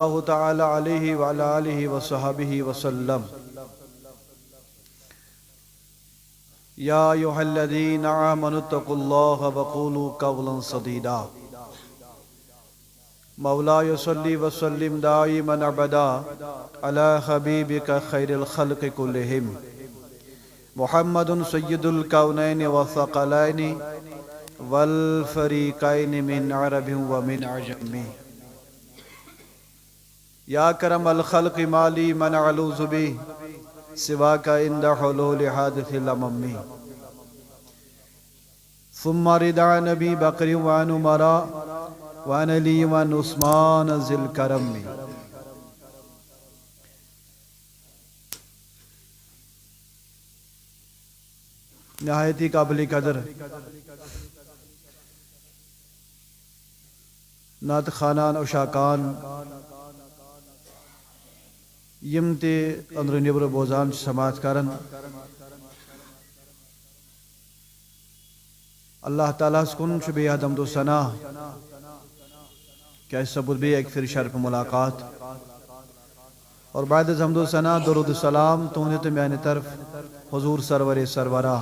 اللہ تعالی علیہ وعلی آلہ وصحبہ وسلم۔ یا ایھا الذین آمنوا اتقوا اللہ وقولوا قولا سدیدا۔ مولاي صل وسلم دائما ابدا علی حبیبک خیر الخلق کلہم محمد سید الکونین والثقلین والفریقین من عرب ومن عجم۔ یا کرم الخلق مالی من علوذ بی سواک عند حلول حادث الامم۔ ثم رضا نبی بکر وعن عمرا وعن علی وعن عثمان ذی الکرم۔ نہایتی قابل قدر نعت خوانان اشاکان یم تے اندر نیبر بوزان سماعت کرن، اللہ تعالیٰ کن شبیہ حمد و ثنا کہ اس سبب بھی ایک پھر شرف ملاقات، اور بعد از حمد و ثنا درود السلام تہندِ تو میانہ طرف حضور سرور سرورہ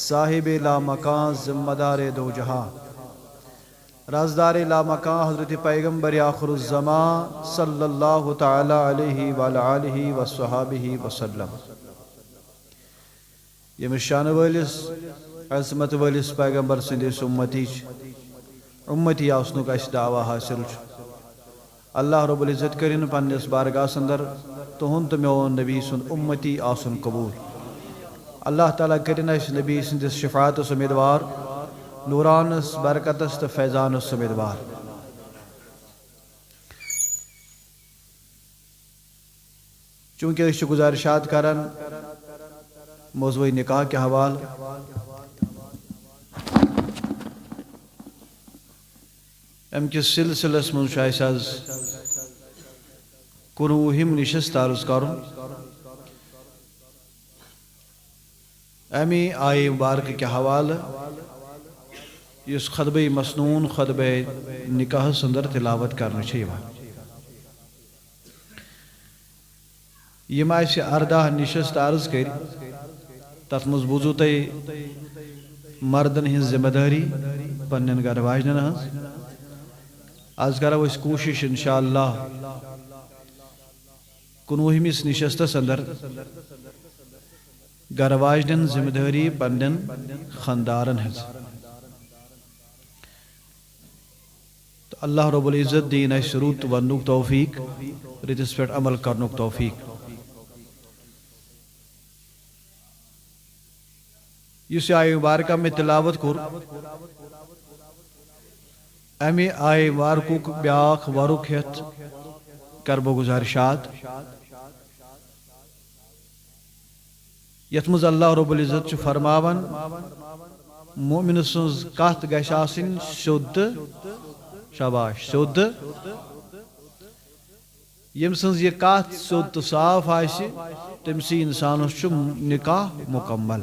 صاحب لا مکان ذمہ دار دو جہاں رازدار لا مکان حضرت پیغمبر آخر الزمان صلی اللہ تعالی علیہ وعلی آلہ وصحابہ وسلم۔ یہ شان والس عظمت والس پیغمبر سندس امتی آسنک اس دعویٰ حاصل۔ اللہ رب العزت کرن پنس بارگاہ اندر تہند تو میون نبی سند امتی آسن قبول۔ اللہ تعالیٰ کرن اس نبی سندس شفاعت امیدوار، نورانس برکتس تو فیضانس امیدوار۔ چونکہ اس گزارشات کرن موضوع نکاح کے حوال، ام کس سلسلس من شاہس از کنوہم نشست عرض کرن۔ امی آئے مبارک کے حوالہ اس خطبہ مسنون خطبہ نکاح اندر تلاوت کرنا چاہیے۔ یہ سے اردہ نشست عرض کر تت مز بوزو تے مردن ہن ذمہ داری پنن گھر واجنن ہز۔ آج کرو اس کوشش انشاءاللہ کنوہمس نشستس اندر گھر واجنن ذمہ داری پنن خاندارن ہز۔ اللہ رب العزت دین اس رت ونک توفیق، رتس پہ عمل کرنک توفیق۔ اس آئے مبارکہ میں تلاوت کر امی آئے مبارکوک بیاخ ورک ہت کربو گزارشات، یت مز اللہ رب العزت فرماون مومن سنز کت گژھِ آسٕنۍ شد، شاباش سود، یم سنز یہ کات سود تو صاف آئیسی تمسی انسانس چھو نکاح مکمل۔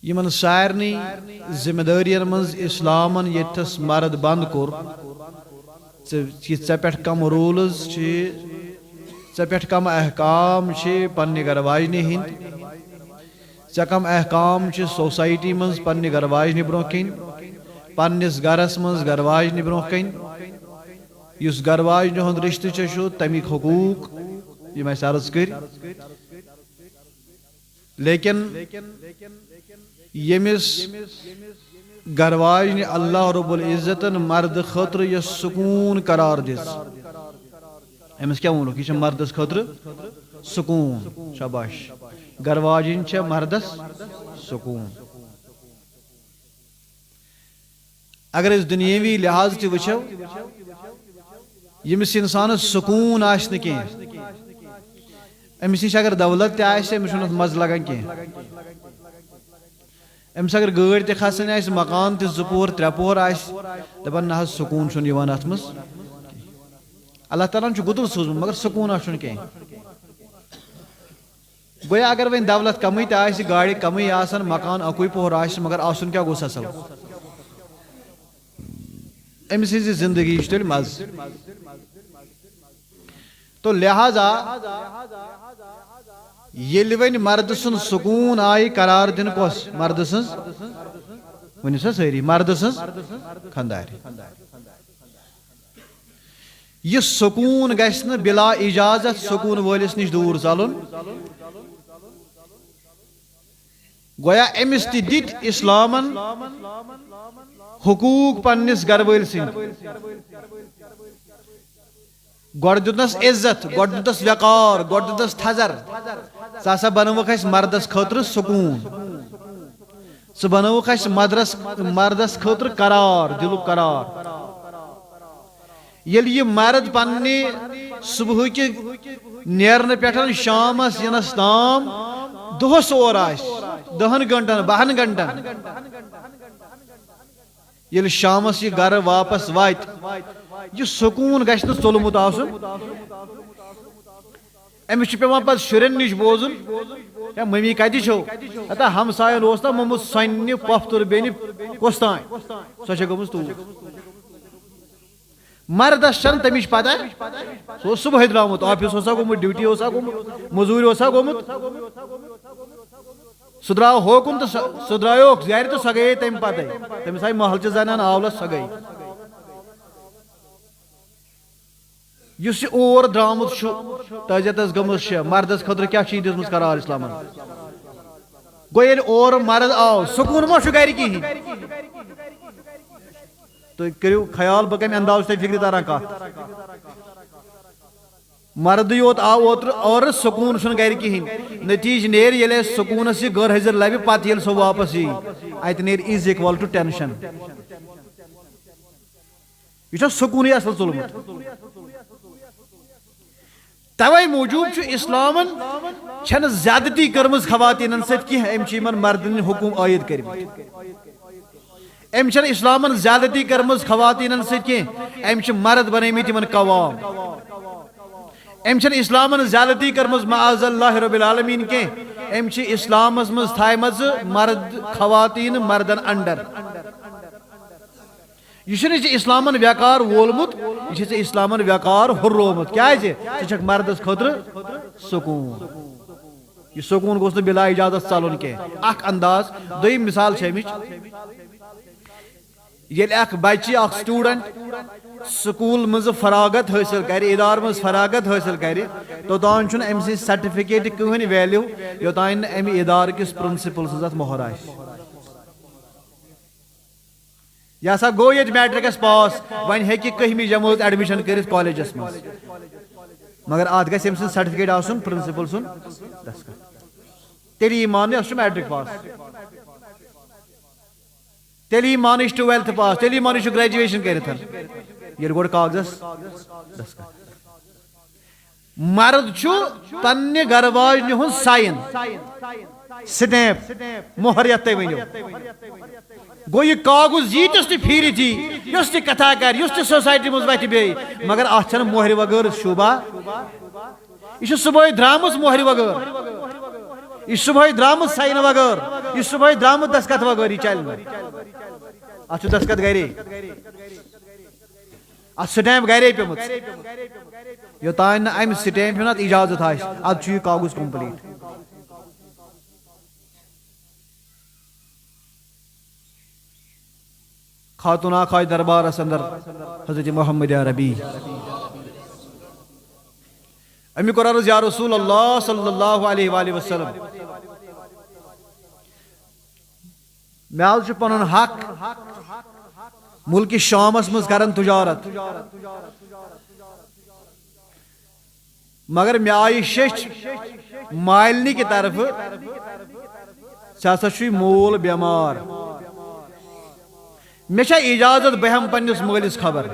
یمن سارنی ذمہ دارین منز اسلامن یتس مرد بند کور ژے پٮ۪ٹھ کم رولز چھ، ژے پٮ۪ٹھ کم احکام چھ پننہِ گھر واجنہِ ہٕنٛدۍ، ژے کم احکام چھ سوسائٹی منز پننہِ گھر واجنہِ برونٛہہ کِنۍ، پننس گھرس منز گھر واجنہِ برونٛہہ کِنۍ، یُس گھر واجنہِ ہُنٛد رشتہٕ چھُ تمیُک حقوق یِم اَسہِ عرض کٔرۍ۔ لیکن ییٚمِس گھر واجنہِ اللہ رب العزتن مرد خٲطرٕ یۄس سکوٗن قرار دِژ، أمِس کیٛاہ ووٚنُکھ؟ یہِ چھِ مردس خٲطرٕ سکوٗن، شاباش۔ گھر واجن چھے مردس سکون۔ اگر اس دنیاوی لحاظ تی وچھو یمس انسانس سکون آس نہ کینٛہہ، امس نش اگر دولت تہ آسہِ امس چھُنہٕ مزٕ لگان کینٛہہ، امس اگر گٲڑۍ تہ کھسٕنۍ آسہِ، مکان تہ 2 پور 3 پور آسہِ، دپان نہ حظ سکون چھُنہٕ یِوان اتھ منٛز۔ اللہ تعالیٰ چھُ گُتُل سوٗزمُت مگر سکوٗنا چھُنہٕ کینٛہہ۔ گویا اگر وۄنۍ دولت کمٕے تہِ آسہِ، گاڑِ کمٕے آسن، مکان اکُے پوہر آسہِ، مگر آسُن کیٛاہ گوٚژھ اصل؟ أمۍ سٕنٛزِ زندگی چھِ تیٚلہِ مزٕ تو لہذا ییٚلہِ وۄنۍ مرد سُنٛد سکوٗن آیہِ قرار دِنہٕ کۄس مرد سٕنٛز ؤنِو سا سٲری مرد سٕنٛز خانٛدارِ یہ سکوٗن گژھِ نہٕ بلا اجازت سکوٗن وٲلِس نِش دوٗر ژلُن گویا أمِس تہِ دِتۍ اِسلامن حقوٗق پننِس گرٕ وٲلۍ سٕنٛدۍ گۄڈٕ دیُتنس عزت گۄڈٕ دیُتنس وقار گۄڈٕ دیُتنس تھزر ژٕ ہسا بنووُکھ اسہِ مردس خٲطرٕ سکوٗن ژٕ بنووُکھ اسہِ مردس خٲطرٕ قرار دِلُک قرار ییٚلہِ یہِ مرد پننہِ صبحٕکہِ نیرنہٕ پٮ۪ٹھ شامس یِنس تام دۄہس اور آسہِ 10 گنٹن 12 گنٹن ییٚلہِ شامس یہِ گرٕ واپس واتہِ یہ سکوٗن گژھِ نہٕ ژوٚلمُت آسُن أمِس چھُ پیٚوان پتہٕ شُرٮ۪ن نِش بوزُن ہے ممی کتہِ چھو ہتا ہمساین اوس نا موٚمُت سۄنہِ پۄپھتٕر بیٚنہِ کۄس تانۍ سۄ چھےٚ گٔمٕژ توٗرۍ مردس چھنہٕ تمِچ پتہ سُہ اوس صبحٲے درٛامُت آفِس اوسا گوٚمُت ڈیوٹی اوسا گوٚمُت موٚزوٗرۍ اوسا گوٚمُت سُہ درٛاو ہوکُن تہٕ سُہ درٛایوکھ گرِ تہٕ سۄ گٔیے تمہِ پتے تٔمِس آیہِ محلچہِ زنان آولس سۄ گٔے یُس یہِ اور درٛامُت چھُ تعزیتس گٔمٕژ چھےٚ مردس خٲطرٕ کیٛاہ چھِ یہِ دِژمٕژ قرار اسلامن گوٚو ییٚلہِ اورٕ مرد آو سکوٗن ما چھُ گرِ کِہینۍ تُہۍ کٔرِو خیال بہٕ کمہِ انداز چھُ تۄہہِ فِکرِ تران کتھ مردٕے یوت آو اوترٕ اورٕ سکوٗن چھُنہٕ گرِ کِہینۍ نتیٖجہٕ نیرِ ییٚلہِ اَسہِ سکوٗنس یہِ غٲر حٲضِر لبہِ پتہٕ ییٚلہِ سُہ واپس یی اتہِ نیرِ از اِکول ٹُو ٹینشن یہ چھُ سکوٗنٕے اصل ژوٚلمُت توے موٗجوٗب چھُ اسلامن چھنہٕ زیادتی کٔرمٕژ خواتیٖنن سۭتۍ کینٛہہ أمۍ چھِ یِمن مردن ہٕنٛدۍ حکوٗم عٲید کٔرمٕتۍ أمۍ چھنہٕ اسلامن زیادتی کٔرمٕژ خواتیٖنن سۭتۍ کینٛہہ أمۍ چھِ مرد بنٲومٕتۍ یِمن قوام أمۍ چھنہٕ اسلامن زیادتی کٔرمٕژ معاذ اللہ رب العالمیٖن کینٛہہ أمۍ چھِ اسلامس منٛز تھایمژٕ مرد خواتیٖن مردن انڈر یہ چھُنہٕ ژےٚ اسلامن ویقار وولمُت یہِ چھُ ژےٚ اسلامن ویقار ہُررومُت کیازِ ژٕ چھکھ مردس خٲطرٕ سکوٗن یہ سکوٗن گوٚژھ نہٕ بلا اجازت ژلُن کینٛہہ اکھ انداز دوٚیِم مثال چھِ امِچ ییٚلہِ اکھ بچہِ اکھ سٹوٗڈنٹ سکوٗل منٛزٕ فراغت حٲصِل کرِ ادارٕ منٛز فراغت حٲصِل کرِ توٚتام چھُنہٕ أمۍ سٕنٛدِ سرٹِفکیٹہِ کٕہٕنۍ ویلیوٗ یوٚتانۍ نہٕ امہِ ادارٕ کِس پرنسپل سٕنٛز اتھ مۄہر آسہِ یہ ہسا گوٚو ییٚتہِ میٹرکس پاس وۄنۍ ہیٚکہِ 11ہمہِ جمٲژ ایڈمِشن کٔرِتھ کالیجس منٛز مگر اتھ گژھِ أمۍ سُنٛد سرٹِفکیٹ آسُن پرنسپل سُنٛد دستخط تیٚلہِ یی ماننہٕ یہِ چھُ میٹرک پاس تیٚلہِ یی ماننہٕ یہِ چھُ 12th پاس تیٚلہِ یی ماننہٕ یہِ چھُ گریجویشن کٔرِتھ ییٚلہِ گۄڈٕ کاغذس دستخط مرد چھُ پننہِ گرٕ واجنہِ ہُنٛد ساین سٹیمپ مۄہر یتھ تُہۍ ؤنِو گوٚو یہِ کاغذ ییٖتِس تہِ پھیٖرِتھ یی یُس تہِ کتھا کرِ یُس تہِ سوسایٹی منٛز وتھِ بیٚیہِ مگر اتھ چھنہٕ مۄہرِ وغٲر شوٗبا یہِ چھِ صبحٲے درٛامٕژ مۄہرِ وغٲر یہِ چھِ صبحٲے درٛامٕژ ساینہٕ وغٲر یہِ چھِ صبحٲے درٛامُت دستخط وغٲر یہِ چلہِ نہٕ اتھ چھُ دستخط گرے اتھ سٹیمپ گرے پیٚمٕژ یوٚتانۍ نہٕ امہِ سٹیمپ ہُنٛد اتھ اجازت آسہِ ادٕ چھُ یہِ کاغذ کمپلیٖٹ خاتون اکھ آیہِ دربارس اندر حضرت محمد عربی امی کوٚر عرض یا رسول اللہ صلی اللہ علیہ وآلہ وسلم مےٚ حظ چھُ پنُن حق مُلکہِ شامس منٛز کران تجارت مگر مےٚ آیہِ شیٚچھ مالنہِ کہِ طرفہٕ ژےٚ ہسا چھُے مول بٮ۪مار مےٚ چھا اجازت بہٕ ہٮ۪مہٕ پننِس مٲلِس خبر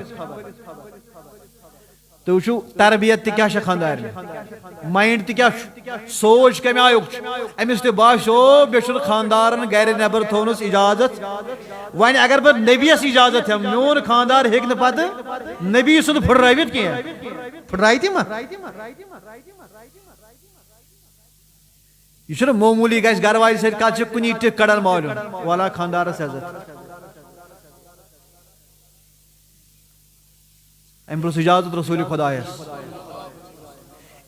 تُہۍ وٕچھِو تربیت تہِ کیٛاہ چھےٚ خانٛدارنہِ مایِنٛڈ تہِ کیٛاہ چھُ سونٛچ کمہِ آیُک چھُ أمِس تہِ باسیو مےٚ چھُنہٕ خانٛدارن گرِ نٮ۪بر تھوونس اجازت وۄنۍ اگر بہٕ نبیَس اجازت ہٮ۪مہٕ میون خانٛدار ہیٚکہِ نہٕ پتہٕ نبی سُنٛد پھٕٹرٲوِتھ کینٛہہ پھٕٹرایہِ تہِ ما یہ چھُنہٕ معموٗلی گژھِ گرٕ واجہِ سۭتۍ کتھ چھِ کُنی ٹِکھ کڑان مالیُن والا خانٛدارس عزت ام پرس اجازت رسول خدایس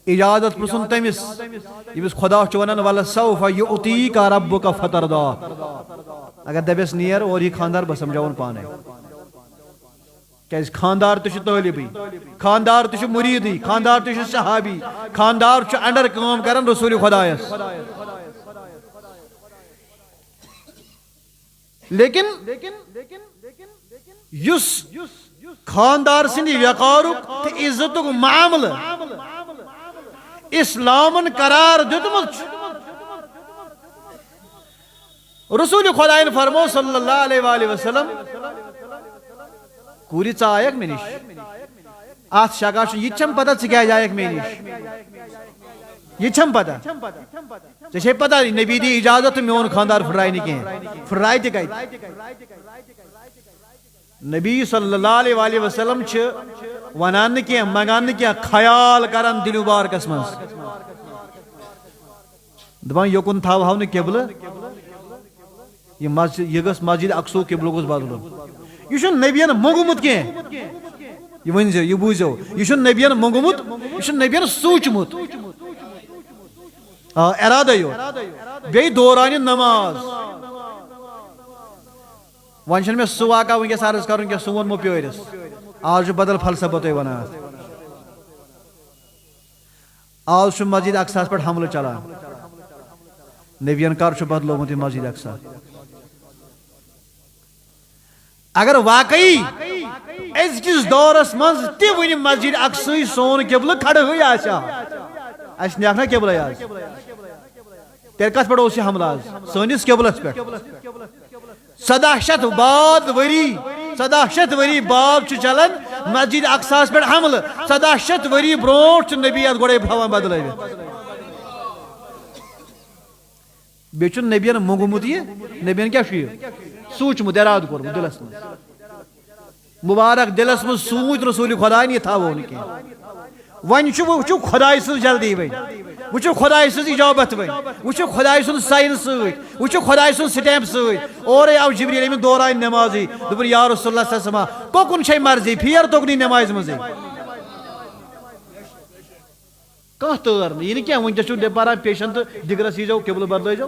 اجازت پرسن تمس یمس خدا ونان ولسوف یعطیک ربک فترضا اگر دبس نیر اور یہ خاندار بس سمجھاون پانے کیاز خاندار تہ طالبی خاندار تہ مریدی خاندار تہ صحابی خاندار انڈر کام کران رسول خدایس لیکن یس خاندار سند وقارک تو عزت معاملہ اسلامن قرار دتمت رسول خدا فرمو صلی اللہ علیہ وآلہ وسلم کوری ژایک مے نش ات شگا یہ چھم پتہ ژٕ کیازِ آیک مے نش یہ چھم پتہ ژےٚ چھے پتہ نبی دی اجازت میون خاندار پھرائے نہ کینٛہہ پھرائے تہِ کتہِ نبی صلی اللہ علیہ وآلہ وسلم چھ ونان نہ کینٛہہ منگان نہ کینٛہہ خیال کران دل مبارکس مز دپان یوکن تھاوہو نہٕ قبلہٕ یہ گژھِ مسجد اقصو قبلہٕ گوٚژھ بدلُن یہ چھُنہٕ نبیَن موٚنگمُت کینٛہہ یہ ؤنزیو یہ بوٗزیو یہ چھُنہٕ نبیَن موٚنگمُت یہ چھُنہٕ نبیَن سوٗنٛچمُت ارادہ یوت بیٚیہِ دورانہِ نماز وۄنۍ چھُنہٕ مےٚ سُہ واقعہ وٕنکیٚس عرض کرُن کینٛہہ سُہ ووٚنمو پیٲرِس آز چھُ بدل فلسفہ تۄہہِ ونان آز چھُ مسجد اقصاہس پٮ۪ٹھ حملہٕ چلان نبیَن کر چھُ بدلومُت یہِ مسجد اقصا اگر واقعی أزکِس دورس منٛز تہِ وٕنہِ مسجد اقصی سون قبلہٕ کھڑہٕے آسہِ اَسہِ نِیَکھ نا قبلَے آز تیٚلہِ کتھ پٮ۪ٹھ اوس یہِ حملہٕ آز سٲنِس قبلس پٮ۪ٹھ 17 شتھ ؤری بعد چھُ چلان مسجد اقصاہس پٮ۪ٹھ حملہٕ 17 شتھ ؤری برونٛٹھ چھُ نبی اتھ گۄڈے تھاوان بدلٲوِتھ بیٚیہِ چھُنہٕ نبیَن موٚنگمُت یہِ نبیَن کیاہ چھُ یہِ سوٗنٛچمُت ارادٕ کوٚرمُت دِلس منٛز مُبارک دِلس منٛز سوٗنٛچ رسول خۄداین یہِ تھاوو نہٕ کینٛہہ وۄنۍ چھُ وٕچھِو خۄداے سٕنٛز جلدی وۄنۍ وٕچھِو خۄداے سٕنٛز اجابت وۄنۍ وٕچھِو خۄداے سُنٛد ساین سۭتۍ وٕچھِو خۄداے سُنٛد سٹیمپ سۭتۍ اورے آو جبریٖل أمِس دوران نٮ۪مازٕے دوٚپُن یا رسول اللہ صلی اللہ علیہ وسلم کوٚکُن چھے مرضی پھیر توٚکنٕے نٮ۪مازِ منٛزٕے کانٛہہ تٲر نہٕ یہِ نہٕ کینٛہہ وٕنکیٚس چھُ پران پیشنٹ تہٕ دِگرس ییٖزیو قبلہٕ بدلٲیزیو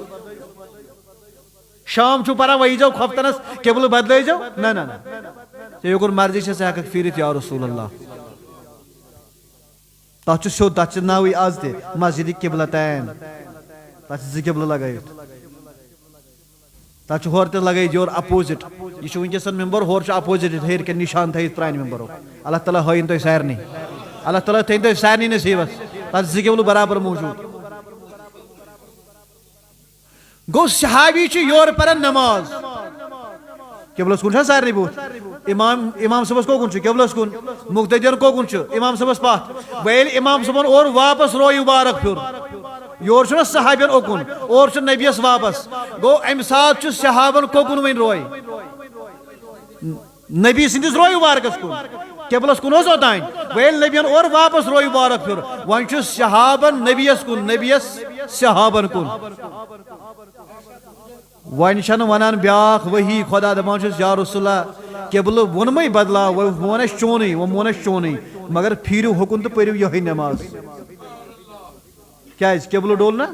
شام چھُ پران وۄنۍ ییٖزیو خۄفتنس قبلہٕ بدلٲیزیو نہ نہ ژےٚ یوٚکُن مرضی چھےٚ ژٕ ہٮ۪ککھ پھیٖرِتھ یا رسول اللہ تتھ چھُ سیوٚد تتھ چھِ ناوٕے آز تہِ مسجد قبلتین تتھ چھِ 2 قبلہٕ لگٲوِتھ تتھ چھُ ہورٕ تہِ لگٲیِتھ یورٕ اپوزِٹ یہِ چھُ وٕنکیٚس ممبر ہورٕ چھُ اپوزِٹ ہیٚرِ کٮ۪ن نِشان تھٲیِتھ پرانہِ ممبرُک اللہ تعالیٰ ہٲیِن تۄہہِ سارنٕے اللہ تعالیٰ تھٲیِن تۄہہِ سارنٕے نصیٖبس تتھ 2 قبلہٕ برابر موٗجوٗد گوٚو صحابی چھُ یورٕ پران نماز قبلس کُن چھا سارنٕے بُتھ امام صٲبس کوٚکُن چھُ قبلس کُن مُقتدین کوٚکُن چھُ امام صٲبس پتھ وۄنۍ ییٚلہِ امام صٲبن اورٕ واپس روے مُبارک پھیوٚر یورٕ چھُنہ صحابین اوٚکُن اورٕ چھُ نبیَس واپس گوٚو امہِ ساتہٕ چھُ صحابن کوٚکُن وۄنۍ روے نبی سٕنٛدِس روے مُبارکس کُن قبلس کُن اوس اوٚتانۍ وۄنۍ ییٚلہِ نبیَن اورٕ واپس روے مُبارک پھیوٚر وۄنۍ چھُ صحابن نبیَس کُن نبیَس صحابن کُن وۄنۍ چھنہٕ ونان بیاکھ وحی خۄدا دپان چھُس یا رسول اللہ قبلہٕ ووٚنمَے بدلاو وۄنۍ ووٚن اَسہِ چونٕے وۄنۍ مون اَسہِ چونٕے مگر پھیٖرِو ہُکُن تہٕ پٔرِو یِہٕے نٮ۪ماز کیازِ قبلہٕ ڈول نا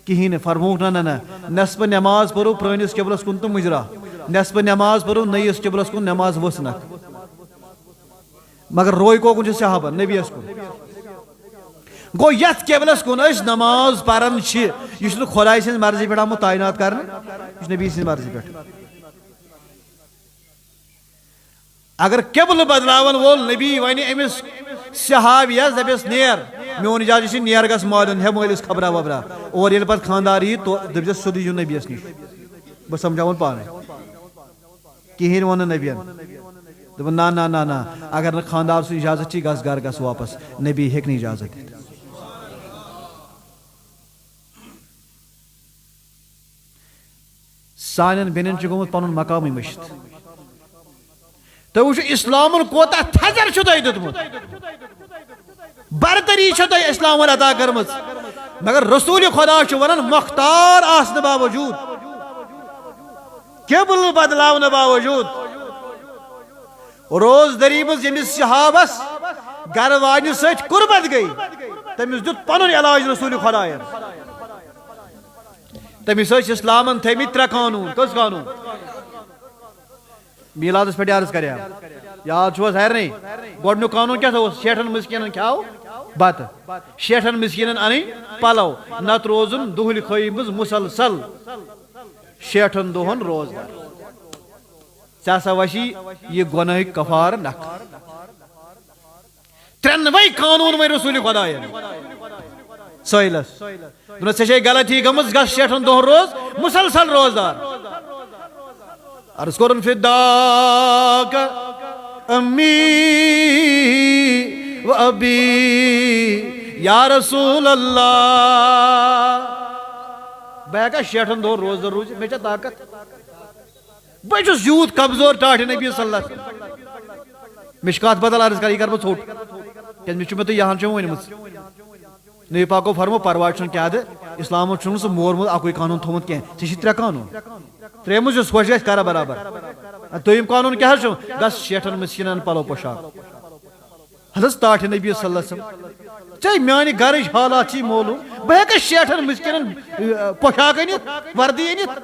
کہیٖنۍ نہٕ فرمووُکھ نہ نہ نٮ۪صفہٕ نٮ۪ماز پٔرو پرٲنِس قبلس کُن تہٕ مُجرا نٮ۪صفہٕ نٮ۪ماز پٔرو نٔیِس قبلس کُن نٮ۪ماز ؤژھ نکھ مگر روے کوٚکُن چھُ صحابن نبیَس کُن گوٚو یتھ قبلس کُن أسۍ نماز پران چھِ یہِ چھُنہٕ خۄداے سٕنٛزِ مرضی پٮ۪ٹھ آمُت تعینات کرنہٕ یہِ چھُ نبی سٕنٛزِ مرضی پٮ۪ٹھ اگر قبلہٕ بدلاون وول نبی ونہِ أمِس صحابیس دپٮ۪س نیر میون اجازت چھُ نیر گژھ مٲلِن ہے مٲلِس خبرا وبرا اور ییٚلہِ پتہٕ خانٛدار یی دٔپزٮ۪س سیوٚدُے یُن نبیَس نِش بہٕ سمجھاوُن پانے کہیٖنۍ ووٚن نہٕ نبیَن دوٚپُن نہ نہ نہ نہ اگر نہٕ خانٛدار سُنٛد اجازت چھی گژھ گرٕ گژھ واپس نبی ہیٚکہِ نہٕ اجازت دِتھ سانٮ۪ن بیٚنٮ۪ن چھُ گوٚمُت پنُن مقامٕے مٔشِتھ تُہۍ وٕچھِو اسلامن کوتاہ تھزر چھُ تۄہہِ دیُتمُت برتری چھےٚ تۄہہِ اسلامن عطا کٔرمٕژ مگر رسول خۄدا چھُ ونان مۄختار آسنہٕ باوجوٗد قبلہٕ بدلاونہٕ باوجوٗد روز دری مز یمس صحابس گر وانہ ست قربت گئی تمس دیت پنن علاج رسول خدا تمس اسلامن تھمت ترے قانون کس قانون میلادس پہ عرض کریا یاد چھوس ہرنی گۄڈنیُک قانون کیا تھا شیٹھن مسکینن کھیاو بت شیٹھن مسکینن ان پلو نت روزن دہل خٲیی مز مسلسل شیٹھن دہن روزدار ژےٚ ہسا وچھی یہ گناہ کفار نکھ ترٛنوے قانون وۄنۍ رسول خداین سٲحلس دوٚپنس ژےٚ چھے غلطی گٔمٕژ گژھ شیٹھن دۄہن روز مسلسل روزدار عرض کرن فداک امی و ابی یا رسول اللہ بہ ہیکا شیٹھن دۄہن روزدار روزِتھ مےٚ چھا طاقت بہٕ چھُس یوٗت کمزور ٹاٹھہِ نبی صلی اللہ علیہ وسلم مےٚ چھِ کتھ بدل عرض کرٕنۍ یہِ کرٕ بہٕ ژھوٚٹ کیٛازِ مےٚ چھُ مےٚ تۄہہِ یہان چھُ ؤنمٕژ نبی پاکو فرمو پرواے چھُنہٕ کیٛاہ دٕ اسلامو چھُنہٕ سُہ مورمُت اکُے قانون تھوٚمُت کینٛہہ ژےٚ چھِ ترٛےٚ قانون ترٛیٚیِمٕز یُس خۄش گژھِ کرا برابر دوٚیِم قانون کیٛاہ حظ چھُ گژھ شیٹھن مسکیٖنن پلو پوشاک حضرت ٹاٹھہِ نبی صلی اللہ علیہ وسلم ژےٚ میانہِ گرٕچ حالات چھی معلوٗم بہٕ ہیٚکا شیٹھن مسکیٖنن پوشاک أنِتھ وردی أنِتھ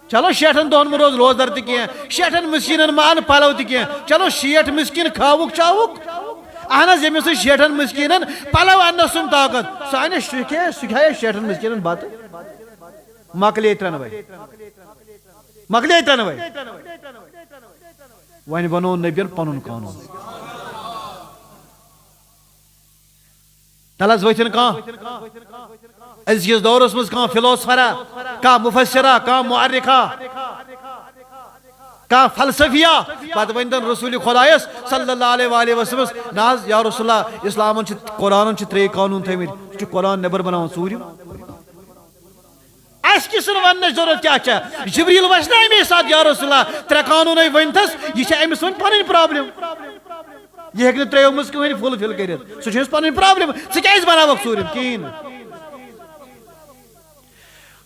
چلو شیٹھن دۄہن مہ روز روزدار تہِ کینٛہہ شیٹھن مسکیٖنن مہ اَن پلو تہِ کینٛہہ چلو شیٹھ مسکیٖن کھاوُکھ چاوُکھ اہن حظ ییٚمِس نہٕ شیٹھن مسکیٖنن پلو اننس چھُنہٕ طاقت سُہ انہِ سُہ کھیٚیہِ شیٹھن مسکیٖنن بتہٕ مکلے ترٛنوے مکلے ترٛنوے وۄنۍ بنوو نبین پنُن قانون تل حظ ؤتھِن کانٛہہ أزکِس دورس منٛز کانٛہہ فلوسفرا کانٛہہ مفسرا کانٛہہ معرخا کانٛہہ فلسفیہ پتہٕ ؤنۍتن رسول خدایس صلی اللہ علیہ وآلہ وسلمس نہ حظ یا رسول اللہ اسلامن چھِ قرآنن چھِ ترٛےٚ قانون تھٲیمٕتۍ یہِ چھُ قرآن نٮ۪بر بناوان ژوٗرِم اس کس وننٕچ ضرورت کیا چھےٚ جبریل وچھ نا امی ساتہٕ یا رسول اللہ ترٛےٚ قانوٗنٕے ؤنۍتھس یہِ چھےٚ أمِس وۄنۍ پنٕنۍ پرابلم یہِ ہیٚکہِ نہٕ ترٛیٚیو منٛز کٕہٕنۍ فُلفل کٔرِتھ سُہ چھِ أمِس پنٕنۍ پرابلم ژٕ کیازِ بناوکھ ژوٗرِم کِہیٖنۍ نہٕ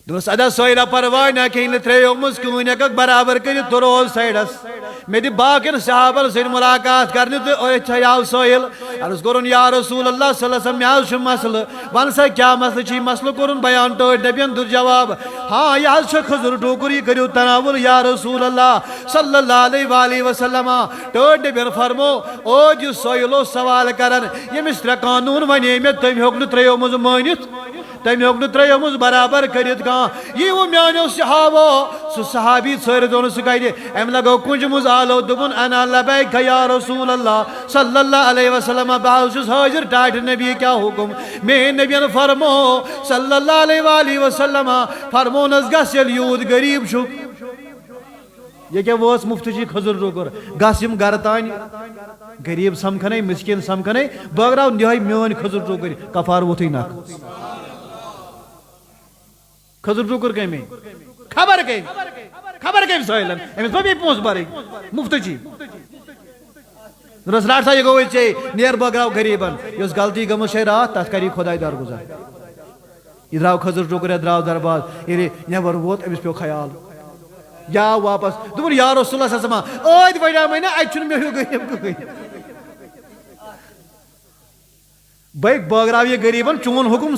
دوٚپنس ادا سٲیلا پرواے نہ کِہیٖنۍ نہٕ ترٛیٚیو منٛز کٕہٕنۍ ہیٚککھ برابر کٔرِتھ ژٕ روز سایڈس مےٚ دِ باقین صحابن سۭتۍ مُلاقات کرنہِ تہٕ أتھۍ آو سٲحِل عرض کوٚرُن یا رسول اللہ صلی اللہ علیہ وسلم مےٚ حظ چھُ مسلہٕ وَن سا کیٛاہ مسلہٕ چھُے مسلہٕ کوٚرُن بیان ٹٲٹھۍ نبین دیُت جواب ہاں یہِ حظ چھُ کھٔزٕر ٹوٗکُر یہِ کٔرِو تناوُل یا رسول اللہ صلی اللہ علیہ وآلہ وسلم ٹٲٹھۍ نبین فرمو اوج یُس سٲحِل اوس سوال کران ییٚمِس ترٛےٚ قانوٗن ونے مےٚ تٔمۍ ہیوٚک نہٕ ترٛیٚیو منٛز مٲنِتھ تٔمۍ ہیوٚک نہٕ ترٛیٚیو منٛز برابر کٔرِتھ کانٛہہ یہِ وۄنۍ میانیو صحابو سُہ صحابی ژھٲرِتھ دوٚپُن سُہ کتہِ أمۍ لگوو کُنجہِ منٛز آلو دوٚپُن انا لبیک یا رسول اللہ صلی اللہ علیہ وسلم بہٕ حظ چھُس حٲضِر ٹاٹھہِ نبی کیٛاہ حُکُم میٛٲنۍ نبین فرمو صلی اللہ علیہ وآلہ وسلم فرمونس گژھ ییٚلہِ یوٗت غریٖب چھُکھ یہ کیا وٲژ مُفتٕچی کھٔزٕر ٹوٗکُر گژھ یِم گرٕ تانۍ غریٖب سمکھنے مسکیٖن سمکھنے بٲگراو یِہوٚے میٛٲنۍ کھٔزٕر ٹوٗکٕر کفار ووٚتھُے نکھ کھٔزٕر ٹوٗکُر کمے خبر کمہِ سٲحِلن أمِس ما پیٚیہِ پونٛسہٕ بھرٕنۍ مُفتٕچی دوٚپنس رٹ سا یہِ گوٚوٕے ژےٚ نیر بٲگراو غریٖبن یۄس غلطی گٔمٕژ چھے راتھ تتھ کری خۄداے درگُزر یہِ درٛاو کھٔزٕر ٹوٗکُر یتھ درٛاو درباز ییٚلہِ نٮ۪بر ووت أمِس پیوٚو خیال یہِ آو واپس دوٚپُن یا رسول اللہ صلی اللہ علیہ وسلم ٲدۍ وَنیٛامَے نا اَتہِ چھُنہٕ مےٚ ہیوٗ غریٖب کٕہٕنۍ بھائی بٲگراو یہِ غریٖبن چون حُکُم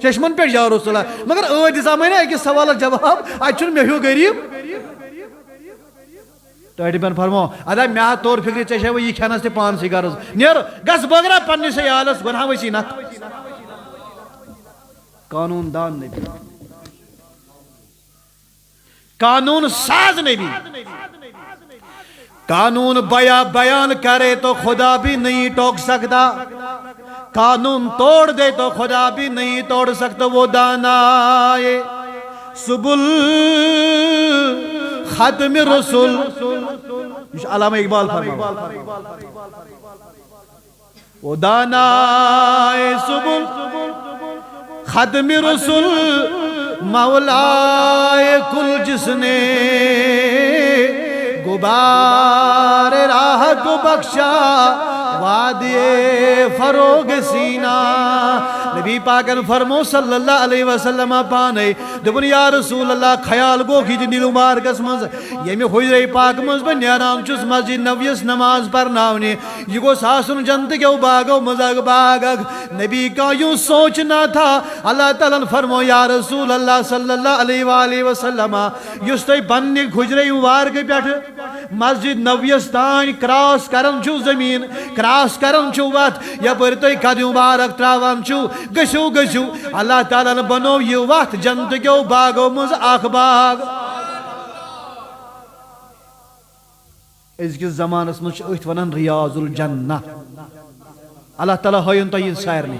چشمن پٮ۪ٹھ یا رسول اللہ مگر ٲدۍ دِژامَے نا أکِس سوالس جواب اَتہِ چھُنہٕ مےٚ ہیوٗ غریٖب ٹٲٹھۍ نبین فرمو ادا مےٚ ہا توٚر فِکرِ ژےٚ چھے وۄنۍ یہِ کھٮ۪نس تہِ پانسٕے غرض نیر گژھ بٲگراو پننِسٕے عیالس گۄناہ ؤسی نکھ قانوٗن دان نبی قانون ساز نبی قانون بیان کرے تو خدا بھی نہیں ٹوک سکتا قانون توڑ دے تو خدا بھی نہیں توڑ سکتا وہ دانائے سبل ختم رسول علامہ اقبال فرماؤ وہ دانائے سبل ختم رسول مولائے کل جس نے غبار راہ کو بخشا وادی فروغ سینہ نبی پاکن فرمو صلی اللہ علیہ وسلم پانے دبن یا رسول اللہ خیال گو کی نیلو مارکس منز یمی حجر پاک منز بہ نیران چس مسجد نبویس نماز پرناونے یہ گو ساسن جنت کے باغو مزاق باغ نبی کا یوں سوچنا تھا اللہ تعالیٰ نے فرمو یا رسول اللہ صلی اللہ علیہ وآلہ وسلم یس تو بننے حجر مبارک پیٹھ مسجد نبویس تان کراس کرن چھو زمین کراس کرن چھو وقت یا پر تو قد مبارک تراوان چھو گشو گشو اللہ تعالیٰ نے بنو یہ وقت جنت کیو باغو مز اخ باغ اس کے زمانس مجھ ات ونن ریاض الجنہ اللہ تعالیٰ ہوئن تو یہ سائرنی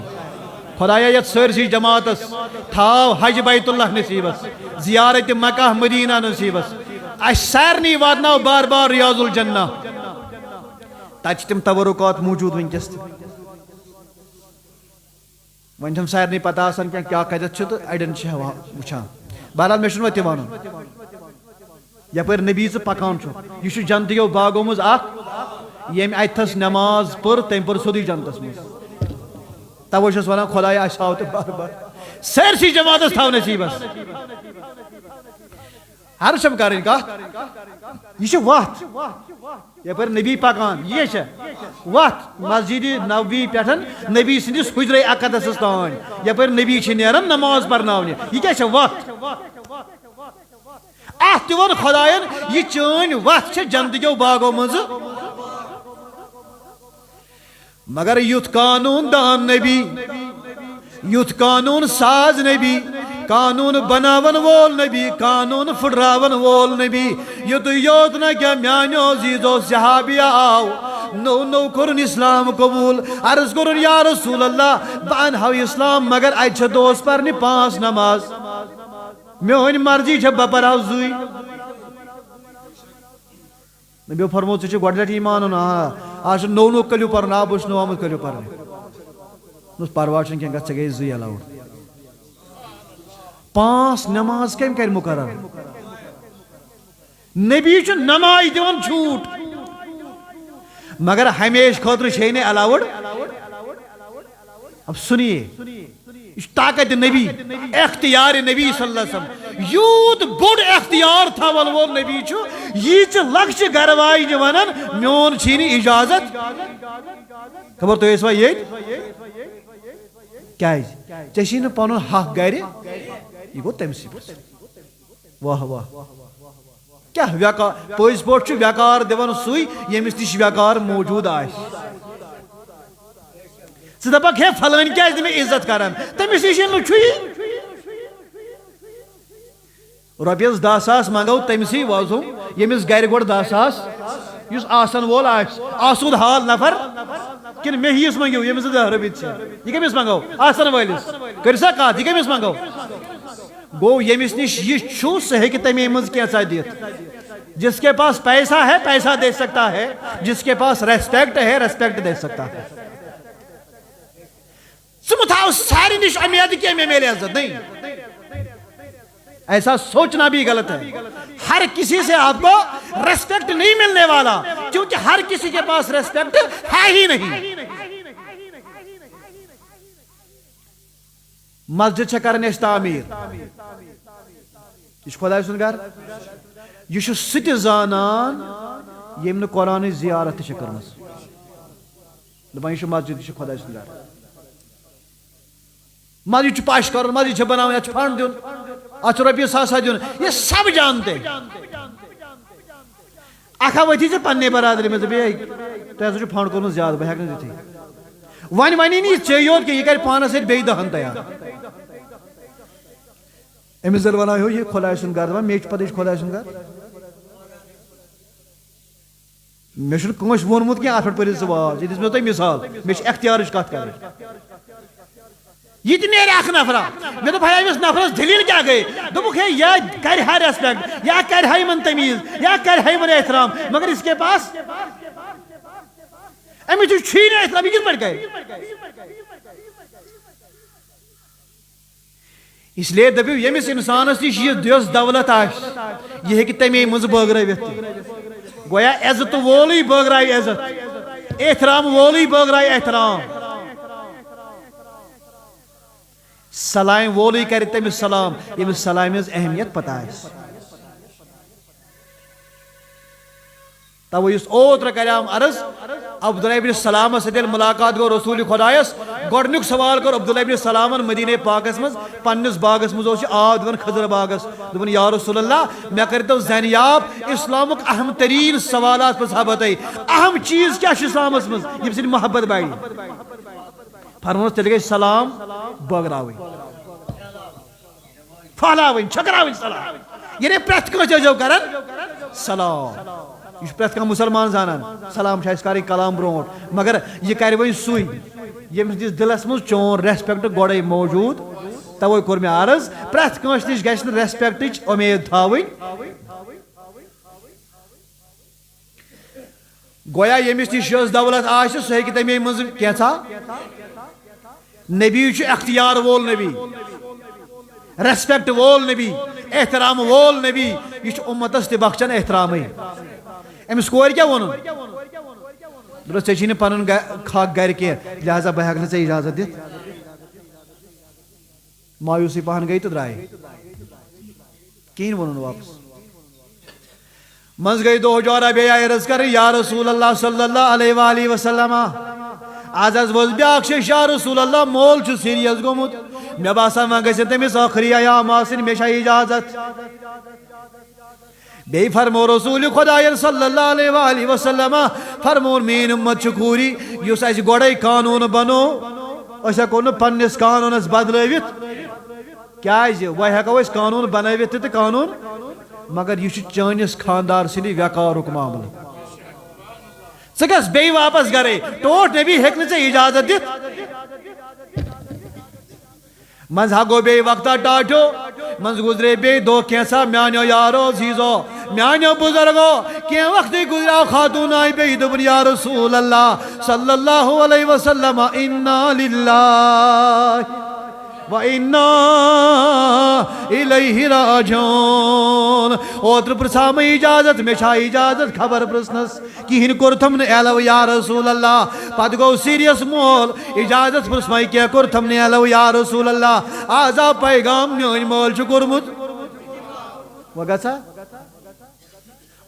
خدایا یت سرسی جماعتس تھاو حج بیت اللہ نصیبس زیارت مکہ مدینہ نصیبس اس سائرنی واتناو بار بار ریاض الجنہ تاچ تم تبرکات موجود ونکس ون چھم سارنی پتہ آسان کیا کتت چھ تو اڑین چھ وچھان بہرحال مے چھن وتی ونن یپر نبی ز پکان چھ یہ جنت کیو باغو مز اخ یم اتھس نماز پر تم پر سودی جنتس مز توے چھس ونان خدایا اس آو تو بار بار سرسی جماعتس تھاو نصیبس ہر شم کرن کا یہ وقت یپر نبی پکان یہ چھ وقت مسجد نبوی پیٹھن نبی سندس حجر اقدس تان یپر نبی چھ نیران نماز پرناونے یہ کیا چھ وقت ات تہ ون خدائن یہ چین وقت چھ جنت کیو باغو مز مگر یوت قانون دان نبی یوت قانون ساز نبی قانون بناون وول نبی قانون پھڑراون وول نبی یوت یوت نہ کیا میانو عزیزو صحابی آو نو نو کرن اسلام قبول عرض کرن یا رسول اللہ بان ہو اسلام مگر اچھا دوست پرنی 5 نماز میون مرضی چھ بپر ہو زوی نبی فرمو چھ گڈلٹ ایمان نا آج نو نو کلیو پرن آبوش نو آمد کلیو پرن نس پرواشن کیا گھت گئی زوی الاؤڈ 5 نماز کم کر مقرر نبی چھ نماز دیون چھوٹ مگر ہمیش خاطر چھینے الاؤڈ اب سنیے طاقت نبی اختیار نبی صلی اللہ علیہ وسلم یوت بوڑ اختیار تھا وہ نبی چھو یہ چھ لکش گروائی جوانن میون چھینی اجازت خبر تو اس وقت یہ کیا ہے چشین پانون حق گئرے یہ گو تمسی واہ واہ کیا ویکار پوز پوٹ چھو ویکار دیوان سوئی یمس نش ویکار موجود آئے دپک ہے فلان کیا میں عزت کران تمس نش چھوئی رۄپیس 10,000 منگو تمسی وازو یمس گر گوڑ 10,000 اس آسن وول آسود حال نفر کن مے ہیس منگو یمس 10 رۄپیہ یہ کمس منگو آسن والس کرسا کات یہ کمس منگو گو یمس نش یہ چھو سہ ہیکہ تمے مز کینژھا دت جس کے پاس پیسہ ہے پیسہ دے سکتا ہے جس کے پاس ریسپیکٹ ہے ریسپیکٹ دے سکتا ہے سمتھاؤ ساری نش امید کی میں میرے عزت نہیں ایسا سوچنا بھی غلط ہے ہر کسی سے آپ کو ریسپیکٹ نہیں ملنے والا کیونکہ ہر کسی کے پاس ریسپیکٹ ہے ہی نہیں مسجد چھ کرن اس تعمیر یہ خدای سن گھر یہ سہ زانان یم نہ قرآن زیارت چھ کرمس دپان یہ مسجد یہ خدای سن گھر مسجد چھ پاش کرن مسجد چھ بناون ات فنڈ دیون ات رۄپیہِ 100 دیون یہ سب جانتے اکھا وتی ژے پننے برادری میں بیٚیہِ تۄہہِ ہسا چھُ فنڈ کوٚرمُت زیادٕ بہٕ ہٮ۪کہٕ نہٕ دِتھٕے وۄنۍ وَنی نہٕ یہِ ژےٚ یوت کینٛہہ یہِ کَرِ پانَس سۭتۍ بیٚیہِ 10 تیار أمِس زَن وَنان ہیوٚو یہِ خۄداے سُنٛد گَرٕ دَپان مےٚ چھُ پَتہ یہِ چھُ خۄداے سُنٛد گَرٕ مےٚ چھُنہٕ کٲنٛسہِ ووٚنمُت کینٛہہ اَتھ پٮ۪ٹھ پٔرِو ژٕ واز یہِ دِژ مےٚ تۄہہِ مِثال مےٚ چھِ اختیارٕچ کَتھ کَرٕنۍ یہ تہ نیرِ اکھ نفرا مے دوٚپ ہے أمِس نفرس دلیل کیا گٔے دوٚپُکھ ہے یا کرِ ہا ریسپیکٹ یا کرِ ہا یِمن تمیٖز یا کرِ ہا یِمن احترام مگر اس کے پاس أمِس چھُی نہٕ احترام یہِ کِتھ پٲٹھۍ کرِ اس لیے دٔپِو ییٚمِس اِنسانس نِش یہِ یۄس دولت آسہِ یہِ ہیٚکہِ تمے منٛز بٲگرٲوِتھ تہِ گویا عزت وولٕے بٲگراوِ عزت احترام وولٕے بٲگراوِ احترام سلام وولٕے کرِ تٔمِس سلام ییٚمِس سلامہِ ہٕنٛز اہمیت پتہ آسہِ توے یُس اوترٕ کریام عرض عبداللہ ابن سلامس سۭتۍ ییٚلہِ مُلاقات گوٚو رسوٗلِ خۄدایس گۄڈنیُک سوال کوٚر عبداللہ ابن سلامن مدیٖنہ پاکس منٛز پننِس باغس منٛز اوس یہِ آب دِوان خضر باغس دوٚپُن یا رسول اللہ مےٚ کٔرۍتو زنہِ یاب اسلامُک اہم تریٖن سوالات پرٛژھٕ ہا بہٕ تۄہہِ اہم چیٖز کیٛاہ چھُ اسلامس منٛز ییٚمہِ سۭتۍ محبت بڑِ فرمووُس تیٚلہِ گژھِ سلام بٲگراوٕنۍ پھہلاوٕنۍ چھٔکراوٕنۍ سلام یعنی پرٛٮ۪تھ کٲنٛسہِ ٲسۍزیو کران سلام یہ پرٛٮ۪تھ کانٛہہ مُسلمان زانان سلام چھِ اَسہِ کَرٕنۍ کلام برونٛٹھ مگر یہِ کَرِ وۄنۍ سُے ییٚمِس نِس دِلس منٛز چون ریسپیکٹ گۄڈَے موجوٗد توے کوٚر مےٚ عرض پرٛٮ۪تھ کٲنٛسہِ نِش گژھِ نہٕ ریسپیکٹٕچ اُمید تھاوٕنۍ گویا ییٚمِس نِش یۄس دولت آسہِ سُہ ہیٚکہِ تَمے منٛز کینٛژھا نبی چھُ اختیار وول نبی ریسپیکٹ وول نبی احترام وول نبی یہ چھُ اُمتس تہِ بخشان احترامٕے أمِس کورِ کیٛاہ ووٚنُن دوٚپُس ژےٚ چھی نہٕ پنُن کھکھ گرِ کینٛہہ لہذا بہٕ ہٮ۪کہٕ نہٕ ژےٚ اجازت دِتھ مایوٗسی پہن گٔے تہٕ درٛایہِ کِہیٖنۍ ووٚنُن واپس منٛزٕ گٔے دۄہ جورا بیٚیہِ آیہِ عرض کرٕنۍ یا رسول اللہ صلی اللہ علیہ وآلہ وسلم آز حظ وٲژ بیٛاکھ شیٚش یا رسول اللہ مول چھُ سیٖریس گوٚمُت مےٚ باسان وۄنۍ گژھن تٔمِس ٲخری ایام آسٕنۍ مےٚ چھا اجازت بیٚیہِ فرمو رسوٗلِ خۄدایَن صلی اللہ علیہ وآلہ وسلم فرموُن میٛٲنۍ اُمت چھُ خوٗری یُس اَسہِ گۄڈَے قانوٗن بنوو أسۍ ہٮ۪کو نہٕ پننِس قانوٗنس بدلٲوِتھ کیٛازِ وۄنۍ ہٮ۪کو أسۍ قانوٗن بنٲوِتھ تہِ تہٕ قانوٗن مگر یہِ چھُ چٲنِس خانٛدار سٕنٛدِ وٮ۪قارُک معاملہٕ ژٕ گژھ بیٚیہِ واپس گرے ٹوٹھ نبی ہیٚکہِ نہٕ ژےٚ اجازت دِتھ منٛزٕ ہا گوٚو بیٚیہِ وقتہ ٹاٹھیو منٛزٕ گُزرے بیٚیہِ دۄہ کینٛژھا میانیو یارو عزیٖزو میانیو بُزرگو کینٛہہ وقتٕے گُزریو خاتوٗن آیہِ بیٚیہِ دوٚپُن یا رسول اللہ صلی اللہ علیہ وسلم انا للہ وَإِنَّا إِلَيْهِ راجعون اوترٕ پرٛژھاو مےٚ اجازت مےٚ چھا اجازت خبر پرٛژھنس کِہیٖنۍ کوٚرتھم نہٕ ایلو یا رسول اللہ پتہٕ گوٚو سیٖریس مول اجازت پرٛژھ وۄنۍ کینٛہہ کوٚرتھم نہٕ ایلو یا رسول اللہ آز آو پیغام میٲنۍ مٲلۍ چھُ کوٚرمُت وۄنۍ گژھا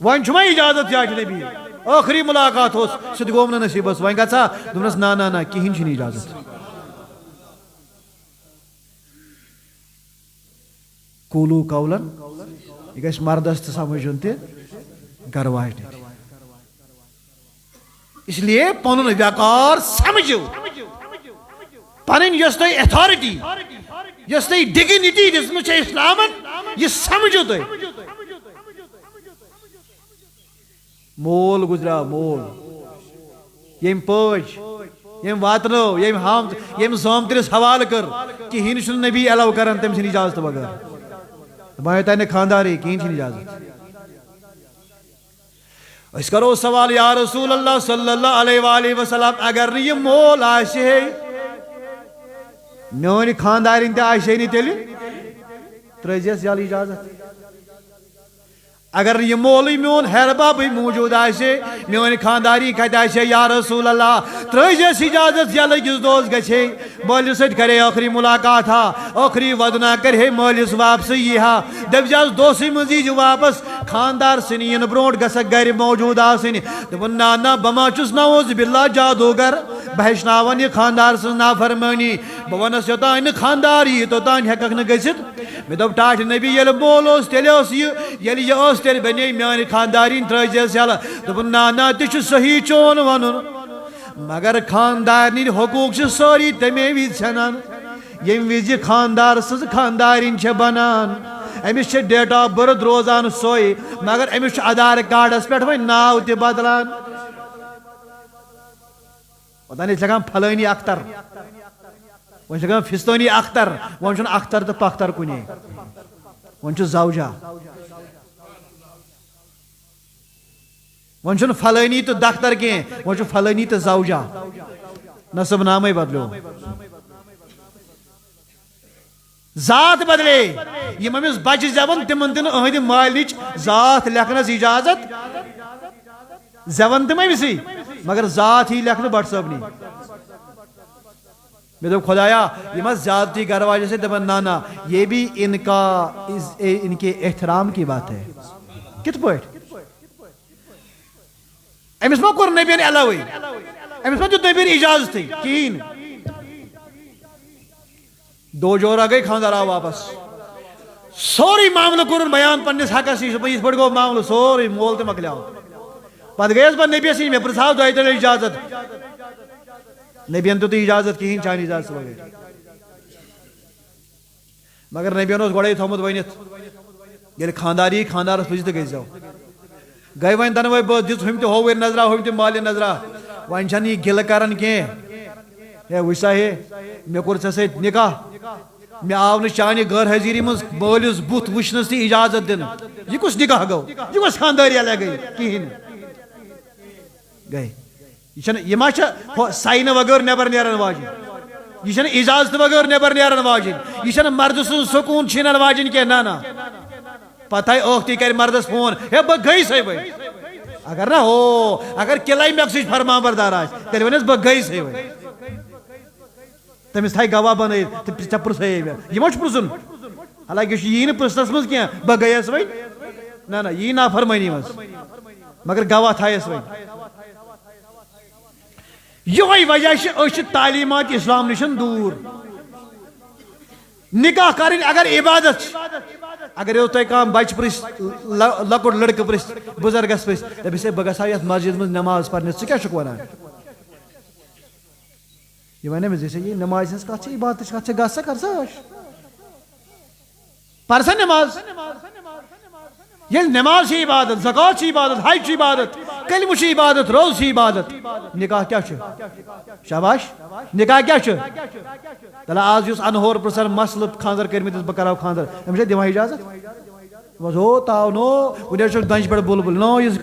وۄنۍ چھُ وۄنۍ اجازت یا نبی ٲخری مُلاقات اوس سُہ تہِ گوٚو نہٕ نصیٖبس وۄنۍ گژھا دوٚپنس نہ نہ نہ کِہیٖنۍ چھُنہٕ اجازت قولو قولن یہ گژھِ مردس تہِ سمجھُن تہِ گرٕ واجنہِ تہِ اس لیے پنُن ویقار سمجھو پنٕنۍ یۄس تۄہہِ ایتھارٹی یۄس تۄہہِ ڈِگنِٹی دِژمٕژ چھےٚ اسلامن یہِ سمجھو تُہۍ مول گُزریو مول ییٚمۍ پٲج ییٚمۍ واتنٲو ییٚمۍ زامترِس حوالہٕ کٔر کِہیٖنۍ چھُنہٕ نبی ایلو کران تٔمۍ سٕنٛدِ اجازتہٕ بغٲر وۄنۍ تۄہہِ نہٕ خانٛدارٕے کِہیٖنۍ چھِنہٕ اجازت أسۍ کرو سوال یا رسول اللہ صلی اللہ علیہ وآلہ وسلم اگر نہٕ یہِ مول آسہِ ہے میٲنۍ خانٛدارِنۍ تہِ آسہِ ہے نہٕ تیٚلہِ ترٛٲوزیٚس یلہٕ اجازت اگر نہٕ یہِ مولٕے میون ہیرٕ بابٕے موٗجوٗد آسہِ میٲنۍ خانٛداری کتہِ آسہِ ہے یا رسول اللہ ترٛٲوزیٚس اجازت یلہٕ أکِس دۄہس گژھِ ہے مٲلِس سۭتۍ کرے ٲخری مُلاقات ہا ٲخری ودنا کرِ ہے مٲلِس واپسٕے یی ہا دٔپزیٚس دۄہسٕے منٛز یی زِ واپس خانٛدار سٕنٛدِ یِنہٕ برونٛٹھ گژھکھ گرِ موجوٗد آسٕنۍ دوٚپُن نہ نہ بہٕ ما چھُس نعوذ باللہ جادوگر بہٕ ہیٚچھناون یہِ خانٛدار سٕنٛز نافرمٲنی بہٕ ونس یوٚتانۍ نہٕ خانٛدار یی توٚتانۍ ہیٚککھ نہٕ گٔژھِتھ مےٚ دوٚپ ٹاٹھِ نبی ییٚلہِ مول اوس تیٚلہِ اوس یہِ ییٚلہِ یہِ ٲس تیٚلہِ بنے میانہِ خانٛدارِنۍ ترٛٲوزیٚس یلہٕ دوٚپُن نہ نہ تہِ چھُ صحیح چون ونُن مگر خانٛدارنہِ حقوٗق چھِ سٲری تمے وِزِ ژھٮ۪نان ییٚمہِ وِزِ یہِ خانٛدار سٕنٛز خانٛدارِنۍ چھےٚ بنان أمِس چھِ ڈیٹ آف بٔرٕتھ روزان سۄے مگر أمِس چھُ آدھار کارڈس پٮ۪ٹھ وۄنۍ ناو تہِ بدلان اوٚتانۍ ٲسۍ لیکھان پھلٲنی اختر وۄنۍ چھِ لیکھان فِستٲنی اختر وۄنۍ چھُنہٕ اختر تہٕ پختر کُنے وۄنۍ چھُ زوجا وۄنۍ چھُنہٕ پھلٲنی تہٕ دختر کینٛہہ وۄنۍ چھُ پھلٲنی تہٕ زوجا نصب نامے بدلیو ذات بدلے یِم أمِس بچہِ زٮ۪وان تِمن دِنہٕ أہنٛدِ مالِچ ذات لیکھنس اجازت زون تم أمسي مگر ذات ہی لکھن بٹ صٲبنی میں دوٚپ خدایا یہ ما زیادتی گھر والے سے دپان نا یہ بھی ان کے احترام کی بات ہے کت پٲٹھۍ أمس ما کوٚر نبیَن علاوٕے أمس ما دیُت نبیَن اجازتٕے کِہیٖنۍ دو جورا گئی خاندار آو واپس سوری معاملہ کوٚرُن بیان پننس حقس نش یِتھ پٲٹھۍ گوٚو معاملہ سورُے مول تہِ مۄکلیو پتہٕ گٔیَس بہٕ نبیَس نِش مےٚ پرٛژھاو دۄیہِ دۄہہِ اجازت نبیَن دیُت اجازت کِہیٖنۍ چانہِ اجازت بغٲر مگر نبیَن اوس گۄڈَے تھوٚمُت ؤنِتھ ییٚلہِ خاندار یی خاندارس پٔزۍ تہٕ گٔژھۍزیو گٔے وۄنۍ دۄنوَے بٲژ دِژ ہُمہِ تہِ ہووٕرۍ نظرا ہُمہِ تہِ مالہِ نظرا وۄنۍ چھَنہٕ یہِ گِلہٕ کران کینٛہہ ہے وٕچھ سا ہے مےٚ کوٚر ژےٚ سۭتۍ نکاح مےٚ آو نہٕ چانہِ غٲر حٲضری منٛز مٲلِس بُتھ وٕچھنَس تہِ اجازت دِنہٕ یہِ کُس نکاح گوٚو یہِ کۄس خاندٲری علیہ گٔے کِہیٖنۍ گٔے یہ چھنہ یہ ما چھِ ساینہٕ وغٲر نٮ۪بر نیران واجِنۍ یہ چھنہ اجازت وغٲر نٮ۪بر نیران واجِنۍ یہ چھنہ مرد سُنٛد سکوٗن چھِنان واجِنۍ کینٛہہ نہ پتہٕ ٲکھتی کرِ مردس فون ہے بہٕ گٔیسٕے وۄنۍ اگر نا ہو اگر کلایمیکسٕچ فرمان بردار آسہِ تیٚلہِ ونٮ۪س بہٕ گٔیسٕے وۄنۍ تٔمِس تھایہِ گواہ بنٲیِتھ تہٕ ژےٚ پرٛژھے مےٚ یہِ ما چھُ پرٛژھُن حالانکہِ یی نہٕ پرٛژھنس منٛز کینٛہہ بہٕ گٔیَس وۄنۍ نہ یی نافرمٲنی منٛز مگر گواہ تھایس وۄنۍ یہوے وجہ چھِ أسۍ چھِ تعلیمات اسلام نشن دوٗر نکاح کرٕنۍ اگر عبادت اگر یوٚت تۄہہِ کانٛہہ بچہِ پرٛژھِ لۄکُٹ لڑکہٕ پرٛژھِ بُزرگس پرٛژھِ دپٮ۪س ہے بہٕ گژھٕ ہا یتھ مسجد منٛز نٮ۪ماز پرنہِ ژٕ کیٛاہ چھُکھ ونان یہ ونے أمِس ہے یہ نماز ہٕنٛز کتھ چھِ عبادتٕچ کتھ چھِ گژھ سا کر سا عٲش پر سا نماز ییٚلہِ نماز چھِ عبادت زکات چھِ عبادت حج چھِ عبادت کلمہٕ چھِ عبادت روزٕ چھِ عبادت نکاح کیٛاہ چھُ شاباش نکاح کیٛاہ چھُ تلہ آز یُس انہور پرژھان مسلہٕ خاندر کٔرمٕتِس بہٕ کراو خاندر أمِس چھا دِوان اجازت دوٚپمس ہو تاو نو وُنہِ چھُکھ دنجہِ پٮ۪ٹھ بُلبُل نو یہِ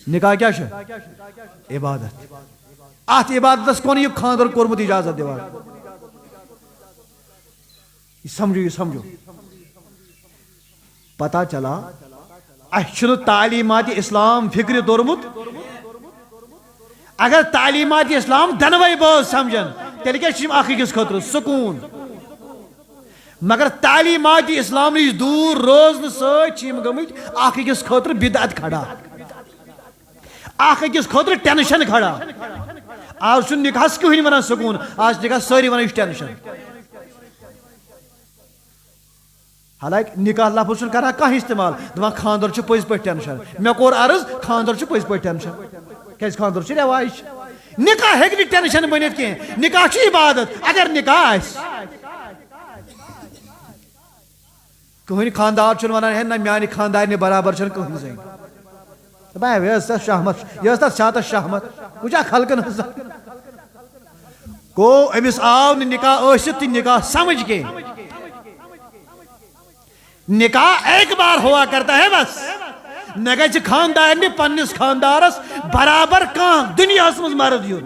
نکاح کیٛاہ چھُ عبادت اتھ عبادتس کون یہِ خاندر کوٚرمُت اجازت دِوان یہ سمجھو پتہ چلا اَسہِ چھُنہٕ تعلیمات اسلام فکرِ توٚرمُت اگر تعلیمات اسلام دۄنوَے بٲژ سمجھن تیٚلہِ کیٛاہ چھِ یِم اکھ أکِس خٲطرٕ سکوٗن مگر تعلیمات اسلام نِش دوٗر روزنہٕ سۭتۍ چھِ یِم گٔمٕتۍ اکھ أکِس خٲطرٕ بدعت کھڑا اکھ أکِس خٲطرٕ ٹینشن کھڑا آز چھُنہٕ نکاحس کٕہٕنۍ ونان سکوٗن آز چھِ نکاح سٲری ونان یہِ چھُ ٹینشن حالانکہ نکاح لفظ چھُنہٕ کران کانٛہہ استعمال دپان خاندر چھُ پٔزۍ پٲٹھۍ ٹینشن مےٚ کوٚر عرض خاندر چھُ پٔزۍ پٲٹھۍ ٹینشن کیٛازِ خاندر چھُ رٮ۪واج نکاح ہیٚکہِ نہٕ ٹینشن بٔنِتھ کینٛہہ نکاح چھُ عبادت اگر نکاح آسہِ کٕہٕنۍ خاندار چھُنہٕ ونان ہے نہ میانہِ خاندارنہِ برابر چھنہٕ کٕہٕنۍ زٔنۍ دپان یہِ ٲس تتھ شہمت یہِ ٲس تتھ شاتس شہمت وٕچھا خلقن ہٕنٛز گوٚو أمِس آو نہٕ نکاح ٲسِتھ تہِ نکاح سمجھ کینٛہہ نکاح ایک بار ہوا کرتا ہے بس نہ گژھِ خاندارنہِ پننس خاندارس برابر کانٛہہ دُنیاہس منٛز مرد یُن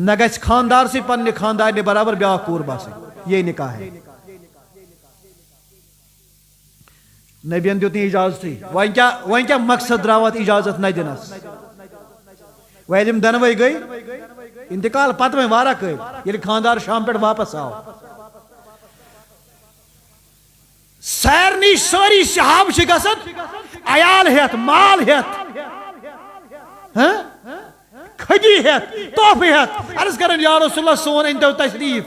نہ گژھِ خاندار سٕے پننہِ خاندارنہِ برابر بیٛاکھ کوٗر باسٕنۍ یہ نکاح ہے نبیَن دیُت نہٕ اجازتٕے وۄنۍ کیٛاہ مقصد درٛاو اتھ اجازت نہ دِنس وۄنۍ ییٚلہِ یِم دۄنوَے گٔے انتقال پتہٕ وۄنۍ واریاہ کٲلۍ ییٚلہِ خاندار شام پٮ۪ٹھ واپس آو سارنٕے سٲری صحابہٕ چھِ گژھان عیال ہٮ۪تھ مال ہٮ۪تھ کھٔدی ہٮ۪تھ تحفہٕ ہٮ۪تھ عرض کران یا رسول اللہ سون أنۍتو تشریٖف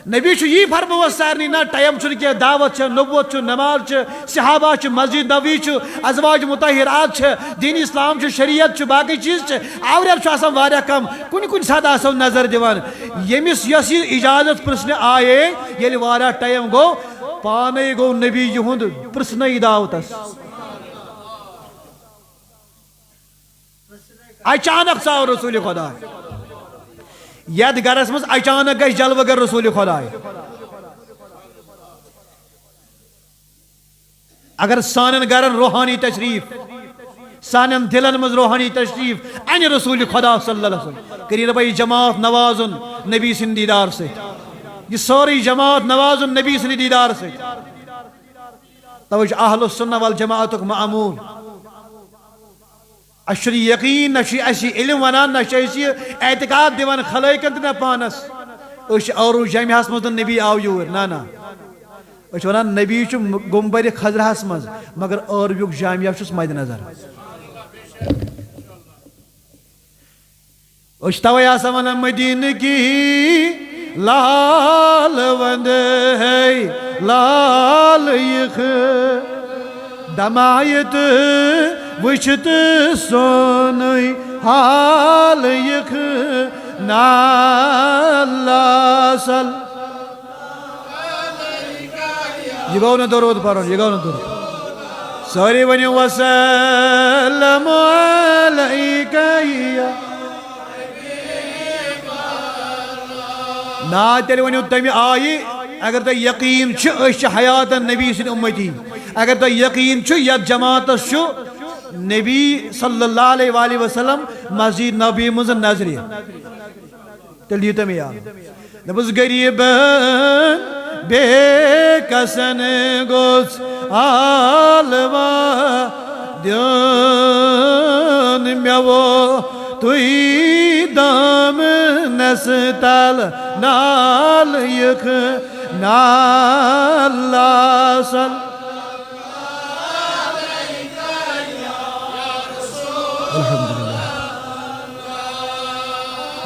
نبی چھُ یی فرماوان سارنٕے نہ ٹایم چھُنہٕ کینٛہہ دعوت چھِ نبوت چھُ نماز چھِ صحابہ چھِ مسجد نبوی چھُ ازواج مطہرات چھِ دین اسلام چھُ شریعت چھُ باقٕے چیٖز چھِ آوریر چھُ آسان واریاہ کم کُنہِ ساتہٕ آسو نظر دِوان ییٚمِس یۄس یہِ اجازت پرژھنہِ آیے ییٚلہِ واریاہ ٹایم گوٚو پانے گوٚو نبی یِہُنٛد پرژھنَے دعوتس اچانک ژاو رسول خدا یتھ گرس منٛز اچانک گژھِ جلوٕ گر رسول خداے اگر سانٮ۪ن گرن روحانی تشریٖف سانٮ۪ن دلن منٛز روحانی تشریٖف انہِ رسول خدا صلی اللہ علیہ وسلم کٔرِو رۄبا یہِ جماعت نوازُن نبی سٕنٛدِ دیدار سۭتۍ یہ سورُے جماعت نوازُن نبی سٕنٛدِ دیدار سۭتۍ توجہ اہل السنہ والجماعت معمول اشری یقین نشی اسی علم ونان نشی اسی اعتقاد دیوان خلائقن تنا پانس اش اور جامعہ مز نبی آو یور نا اش ونان نبی چھ گنبر خضرہس مز مگر اور بیوک جامعہ چھس مد نظر اش توے آسا مدینہ کی لال وند ہے لال یخ دمایت وچت سونی حال یخ نالا سل یہ گو نا درود پڑھو یہ گو نا درود سوری ونی وسلم علیکہ یا نا تیلی ونیو تمی آئی اگر تو یقین چھ حیات نبی سن امتی اگر تو یقین چھ یا جماعت چھ نبی صلی اللہ علیہ وآلہ وسلم مسجد نبی مزن نظری تیلی تمی آئی نبز غریبن بے کسن گوز آلوا دیون میو توی دام نستال نال یخ نالا سل الحمدللہ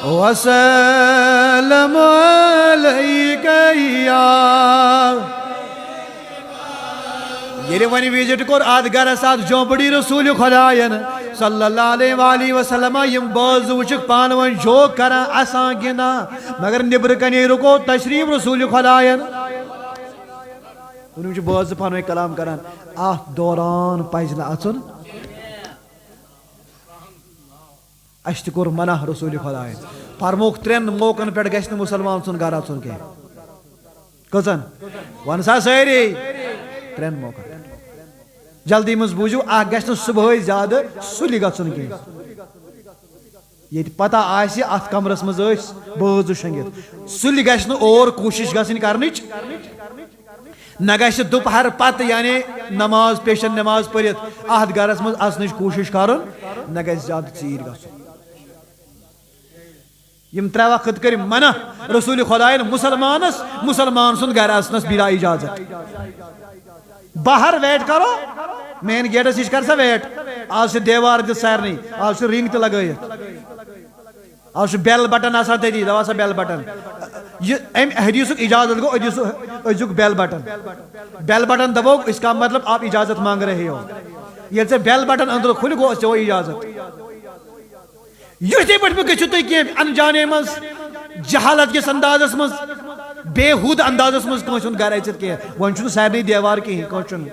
وسلم علیکہ یا یہ ونی ویزٹ کور آدھ گر ساتھ جو بڑی رسول خدایان صلی اللہ علیہ وآلہ وسلم یم باز وچک پانوان جو کرا اسان گنا مگر نبر کنی رکو تشریف رسول خدایان انہوں چھ باز پانوان کلام کران دوران پائزنا اچن اشت کور منع رسول خدایان فرموک ترین موقعن پیٹ گشن مسلمان سن گارا سن کے کزن ونسا سیری ترین موقع جلدی مز بوجو گھن صبح زیادہ سلی گھن کی یہ پتہ آسی ات کمرس مز باز شنگت سلی گھن اور کوشش گھن کرنچ نہ گھن دوپہر پتہ یعنی نماز پیشن نماز پڑھت ات گھرس مز اچنچ کوشش کرن نہ گھن زیادہ ژیر گھن یم ترے وقت کر منع رسول خدایان مسلمان سن گھر اچنس بلا اجازت باہر ویٹ کرو مین گیٹس نش کر سا ویٹ آج سے دیوار دت سارنی آج سے رنگ تہ لگائت آج سے بیل بٹن آسان تھی دوا سا بیل بٹن ام حدیث اجازت گو ازک بیل بٹن دبو اس کا مطلب آپ اجازت مانگ رہے ہو یہ سے بیل بٹن اندر کھل گو اس وہ اجازت یہ پہ گھو تھی کی انجانے مز جہالت کس اندازس مز بے حود اندازس مز کنس گھر اچت کی ون چھ سارے دیوار کہیں کن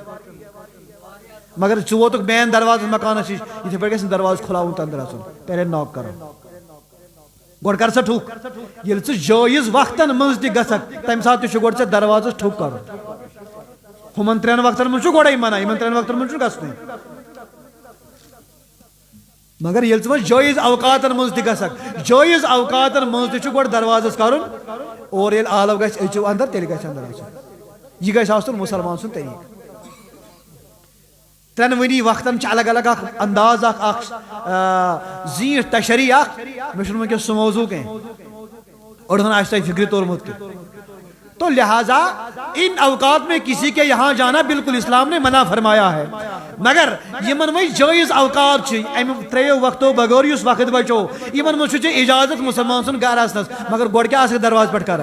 مگر ثہ ووتک مین دروازہ مکانس نش یہ پہ گھن دروازہ کھلاون اندر اچن پہلے ناک کرو گوڑ کر سا ٹھوک یل ثہ جائز وقتن مز تہ گھک تمہ سات تہ گوڑ ژے دروازہ ٹھوک کرو ہمن ترین وقتن مز گوڑے منع یمن ترین وقتن مز گھن مگر یل ژٕ جائز اوقاتن مز تہ گھک جائز اوقاتن مز تہ گوڑ دروازس کرن اور یل آلو گھس اچو اندر تیل گھس اندر اچو یہ گھس آسن مسلمان سن طریقہ ترین ونی وقتن چھ الگ الگ انداز زیٹ تشریح مجھے ونکس سہ موضوع کہیں اڑھن آج تھی فکر تورمت کی تو لہٰذا ان اوقات میں کسی کے یہاں جانا بالکل اسلام نے منع فرمایا ہے مگر یمن وی جائز اوقات ام تریو وقتو بغیر اس وقت بچو یمن مجھ اجازت مسلمان سن گھر اچنس مگر گوڑ کیا دروازہ پہ کر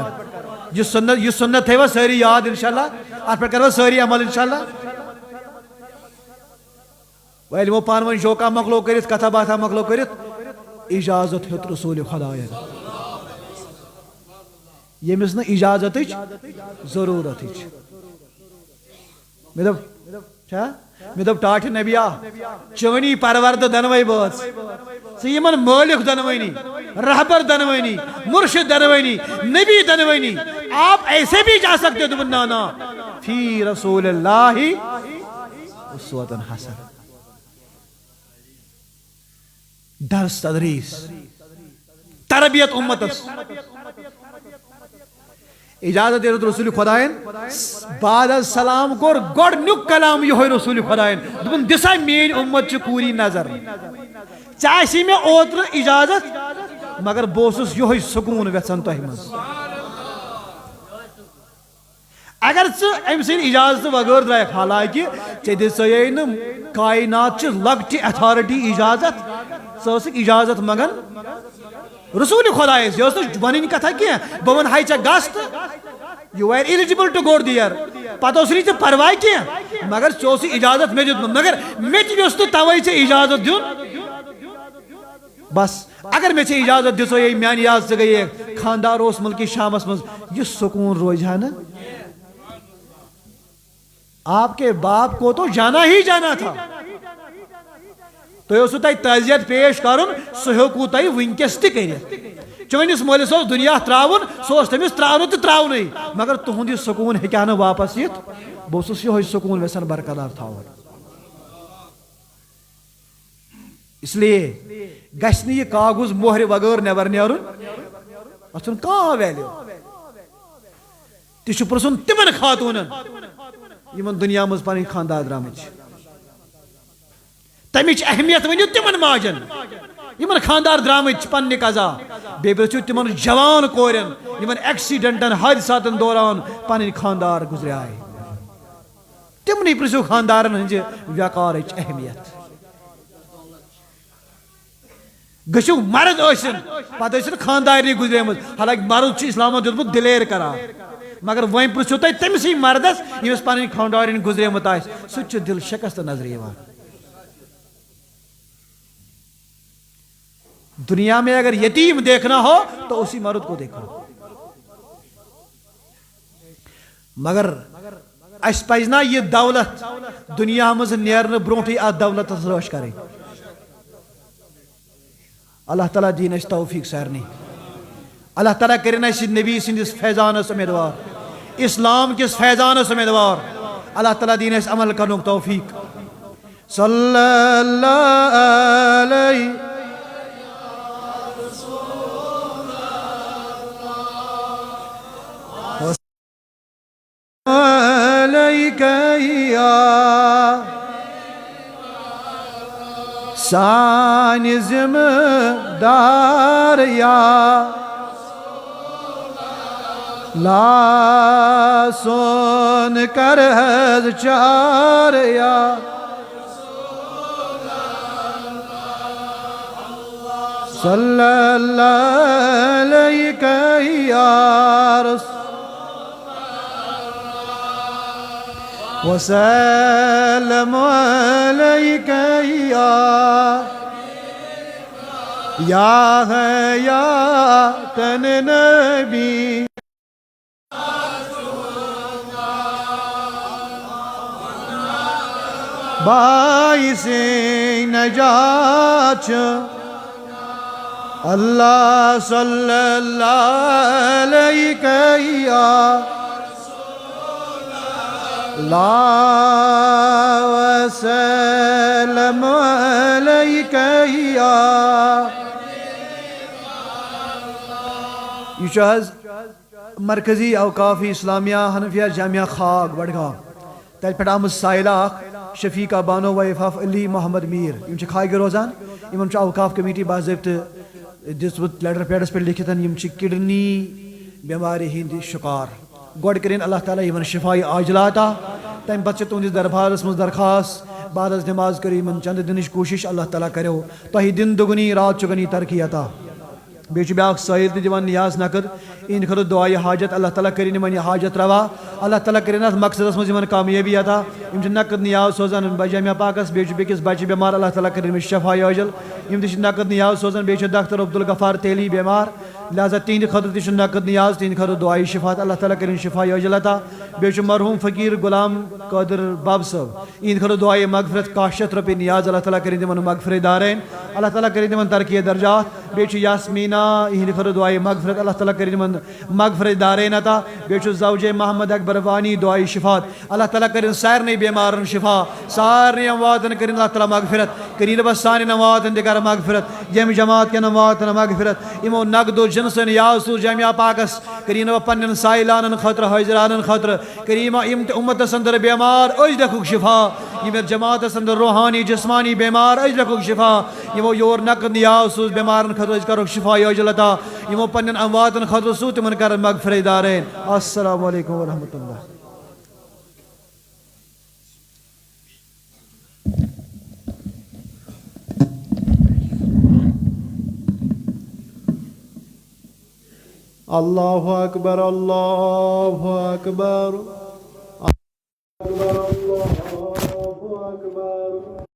یہ سنت تھو ساری یاد انشاءاللہ ات پہ کرو ساری عمل انشاءاللہ ویل وہ پانون شوکا مکلو کرت کتھا باتھا مکلو کرت اجازت ہت رسول خدایان یمس نا اجازت ضرورت مے دپ ٹاٹھ نبیا چونی پرورد دنوئی بٲژ ژٕ یمن مالک دنوانی رہبر دنوانی مرشد دنوانی نبی دنوانی آپ ایسے بھی جا سکتے تو نا فی رسول اللہ اسوۃ حسنہ درس تدریس تربیت امتس اجازت دیت رسول خدائن بعد از سلام کور گۄڈنیُک کلام یہوے رسول خدائن دپن دسا میٲنۍ اُمت چھ کوٗری نظر ژےٚ آسی مےٚ اوترٕ اجازت مگر بہٕ اوسُس یہوے سکوٗن ویژھان تۄہہِ منٛز اگر ژٕ أمۍ سٕنٛدِ اجازتہٕ بغٲر درٛایکھ حالانکہِ ژےٚ دِژیے نہٕ کائنات چہِ لۄکچہِ ایتھارٹی اجازت ژٕ ٲسٕکھ اجازت منگان رسول خدایس یہ ٲس نہٕ وَنٕنۍ کتھا کینٛہہ بہٕ وَنہٕ ہاے ژےٚ گژھ تہٕ یوٗ آر ایلِجبل ٹو گو دِیر پتہٕ اوس نہٕ ژےٚ پرواے کینٛہہ مگر ژےٚ اوسُے اجازت مےٚ دیُتمُت مگر مےٚ تہِ یوٚژھ نہٕ توے ژےٚ اجازت دیُن بس اگر مےٚ ژےٚ اجازت دِژے میانہِ یاد ژٕ گٔیے خاندار اوس مُلکہِ شامس منٛز یہِ سکوٗن روزِ ہا نہٕ آپ کے باپ کو تو جانا ہی جانا تھا تۄہہِ اوسوٕ تۄہہِ تعزیت پیش کرُن سُہ ہیوٚکوٕ تۄہہِ وٕنکیٚس تہِ کٔرِتھ چٲنِس مٲلِس اوس دُنیا ترٛاوُن سُہ اوس تٔمِس ترٛاونہٕ تہٕ ترٛاونٕے مگر تُہُنٛد یہِ سکوٗن ہیٚکہِ ہا نہٕ واپس یِتھ بہٕ اوسُس یِہوے سکوٗن یژھان برقرار تھاوُن اس لیے گژھِ نہٕ یہِ کاغذ مۄہرِ بغٲر نٮ۪بر نیرُن اتھ چھُنہٕ کانٛہہ ویلیوٗ تہِ چھُ پرٛژھُن تِمن خاتوٗنن یِمن دُنیا منٛز پنٕنۍ خاندار درٛامٕتۍ چھِ تمِچ اہمیت ؤنِو تِمن ماجن یِمن خاندار درٛامٕتۍ چھِ پننہِ قضا بیٚیہِ پرٛژھِو تِمن جوان کورٮ۪ن یِمن ایکسیڈنٹن حٲدثاتن دوران پنٕنۍ خاندار گُزریے تِمنٕے پرٛژھِو خاندارن ہٕنٛزِ وقارٕچ اہمیت گٔژھِو مرد ٲسِن پتہٕ ٲسِن خاندارنٕے گُزریمٕژ حالانکہِ مرد چھُ اسلامن دیُتمُت دِلیر قرار مگر وۄنۍ پرٛژھِو تُہۍ تٔمسٕے مردس ییٚمِس پنٕنۍ خاندارِنۍ گُزریمٕژ آسہِ سُہ تہِ چھُ دِل شکست نظرِ یِوان دنیا میں اگر یتیم دیکھنا ہو تو اسی مرد کو دیکھو مگر اس پزِ نا یہ دولت دنیا مز نیرن برونٹھے ات دولت رٲچھ کرٕنۍ اللہ تعالیٰ دین اس توفیق سارنٕے اللہ تعالیٰ کرن اس نبی سندس فیضانس امیدوار اسلام کس فیضانس امیدوار اللہ تعالیٰ دین اس عمل کرنُک توفیق صلی اللہ علیہ سانہِ ذمہٕ دار یا لاسون کر حظ چار یا صلی اللہ علیہ یا رسول وسلم علیک یا حیات نبی باعث نجات اللہ صلی اللہ علیہ لا وسلم علیک یہ مرکزی اوقافی اسلامیہ حنفیہ جامعہ خاک بڈگام تتہ پہ آمت سائلہ شفیقہ بانو وفاف علی محمد میر یم خاگہ روزان ان اوقاف کمیٹی باضابطہ دِژمُت لیٹر پیڈس پہ لکھت یم کڈنی بیمارِ ہند شکار گۄڈٕ کٔرِنۍ اللہ تعالیٰ یمن شفاء عاجلہ عطا تمہ پتہٕ چھِ تُہنٛدِس دربارس منٛز درخواست بعد از نماز کٔرِو یمن چندٕ دِنٕچ کوٗشش اللہ تعالیٰ کریو تۄہہِ دِن دُگنی رات چُگنی ترقی عطا بیٚیہِ چھُ بیٛاکھ سٲحِل تہِ دِوان نیاز نقد اِہنٛدِ خٲطرٕ دُعایہِ حاجت اللہ تعالیٰ کٔرِنۍ یِمن یہِ حاجت روا اللہ تعالیٰ کٔرِنۍ اتھ مقصدس منٛز یِمن کامیٲبی عطا یِم چھِ نقد نیاز سوزان جامعہ پاکس بیٚیہِ چھُ بیٚکِس بچہِ بٮ۪مار اللہ تعالیٰ کٔرِنۍ أمِس شفاء عاجل یِم تہِ چھِ نقد نیاز سوزان بیٚیہِ چھُ ڈاکٹر عبدالغفار تیلی بٮ۪مار لہذا تِہنٛدِ خٲطرٕ تہِ چھُ نقد نیاز تِہنٛدِ خٲطرٕ دُعایہِ شفاعت اللہ تعالیٰ کٔرِنۍ شفاء عاجل عطا بیٚیہِ چھُ مرحوٗم فقیٖر غلام قٲدر باب صٲب یِہنٛدِ خٲطرٕ دُعایہِ مغفرت 100 رۄپیہِ نیاز اللہ تعالیٰ کٔرِنۍ تِمن مغفرت دارین اللہ تعالیٰ کٔرِنۍ تِمن ترقی درجات بیٚیہِ چھُ یاسمیٖنا یِہنٛدِ خٲطرٕ دُعایہِ مغفرت اللہ تعالیٰ کٔرِنۍ تِمن مغفرت دارین عطا بیٚیہِ چھُ زوجے محمد اکبر وانی دُعایہِ شفاعت اللہ تعالیٰ کٔرِنۍ سارنٕے بٮ۪مارن شفا سارنٕے امواتن کٔرِنۍ اللہ تعالیٰ مغفرت کریم رب سانی نواتن دے کر مغفرت یم جماعت کے نواتن مغفرت امو نقد و جنسن یاسو جامعہ پاکس کریم رب پنن سائلانن خطر حاضرانن خطر کریم امت سندر بیمار اج رکھو شفا یم جماعت سندر روحانی جسمانی بیمار اج رکھو شفا یمو یور نقد یاسو بیمارن خطر اج کرو شفا یوجلتا یمو پنن امواتن خطر سو تمن کر مغفرت دارین السلام علیکم ورحمۃ اللہ اللہ اکبر اللہ اکبر اللہ اکبر اللہ اکبر